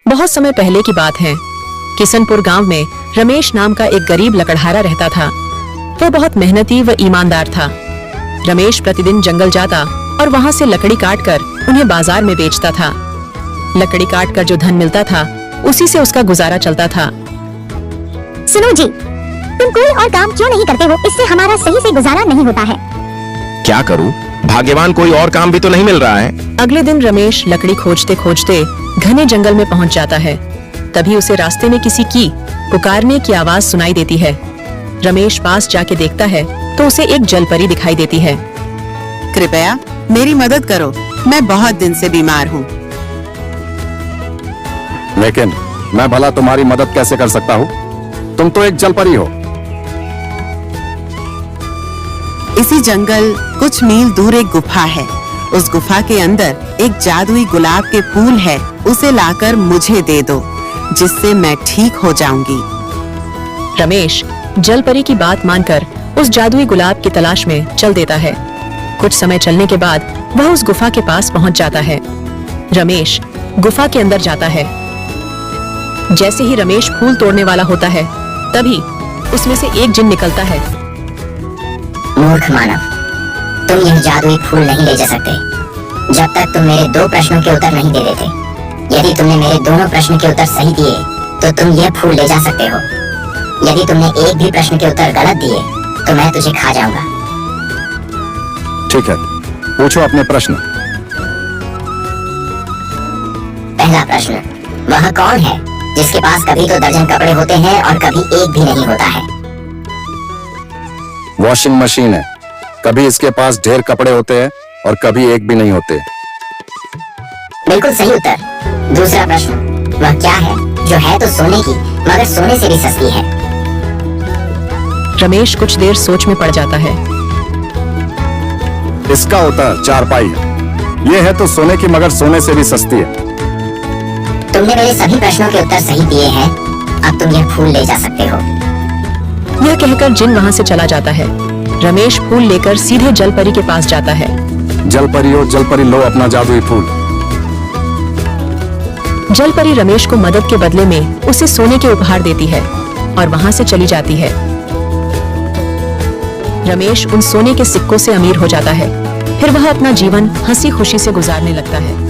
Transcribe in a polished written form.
बहुत समय पहले की बात है। किशनपुर गांव में रमेश नाम का एक गरीब लकड़हारा रहता था। वो बहुत मेहनती व ईमानदार था। रमेश प्रतिदिन जंगल जाता और वहां से लकड़ी काटकर उन्हें बाजार में बेचता था। लकड़ी काटकर जो धन मिलता था उसी से उसका गुजारा चलता था। सुनो जी, तुम कोई और काम क्यों नहीं करते हो? इससे हमारा सही से गुजारा नहीं होता है। क्या करूं? भाग्यवान कोई और काम भी तो नहीं मिल रहा है। अगले दिन रमेश लकड़ी खोजते खोजते घने जंगल में पहुंच जाता है। तभी उसे रास्ते में किसी की पुकारने की आवाज सुनाई देती है। रमेश पास जाके देखता है तो उसे एक जलपरी दिखाई देती है। कृपया मेरी मदद करो, मैं बहुत दिन से बीमार हूँ। लेकिन मैं भला तुम्हारी मदद कैसे कर सकता हूँ? तुम तो एक जलपरी हो। इसी जंगल कुछ मील दूर एक गुफा है। उस गुफा के अंदर एक जादुई गुलाब के फूल है। उसे लाकर मुझे दे दो, जिससे मैं ठीक हो जाऊंगी। रमेश जलपरी की बात मानकर उस जादुई गुलाब की तलाश में चल देता है। कुछ समय चलने के बाद वह उस गुफा के पास पहुंच जाता है। रमेश गुफा के अंदर जाता है। जैसे ही रमेश फूल तोड़ने वाला होता है तभी उसमें से एक जिन निकलता है। मूर्ख मानव, तुम यह जादुई फूल नहीं ले जा सकते जब तक तुम मेरे 2 प्रश्नों के उत्तर नहीं दे देते। यदि तुमने मेरे दोनों प्रश्न के उत्तर सही दिए तो तुम यह फूल ले जा सकते हो। यदि तुमने एक भी प्रश्न के उत्तर गलत दिए तो मैं तुझे खा जाऊंगा। ठीक है, पूछो अपने प्रश्न। पहला प्रश्न, वह कौन है जिसके पास कभी तो दर्जन कपड़े होते हैं और कभी एक भी नहीं होता है? वॉशिंग मशीन है। कभी इसके पास ढेर कपड़े होते हैं और कभी एक भी नहीं होते। बिल्कुल सही उत्तर। दूसरा प्रश्न, वह क्या है जो है तो सोने की मगर सोने से भी सस्ती है? रमेश कुछ देर सोच में पड़ जाता है। इसका उत्तर चारपाई है। ये है तो सोने की मगर सोने से भी सस्ती है। तुमने मेरे सभी प्रश्नों के उत्तर सही दिए हैं। अब तुम यह फूल ले जा सकते हो। यह कहकर जिन वहां से चला जाता है। रमेश फूल लेकर सीधे जलपरी के पास जाता है। जलपरी हो जलपरी, लो अपना जादुई फूल। जलपरी रमेश को मदद के बदले में उसे सोने के उपहार देती है और वहां से चली जाती है। रमेश उन सोने के सिक्कों से अमीर हो जाता है। फिर वह अपना जीवन हंसी खुशी से गुजारने लगता है।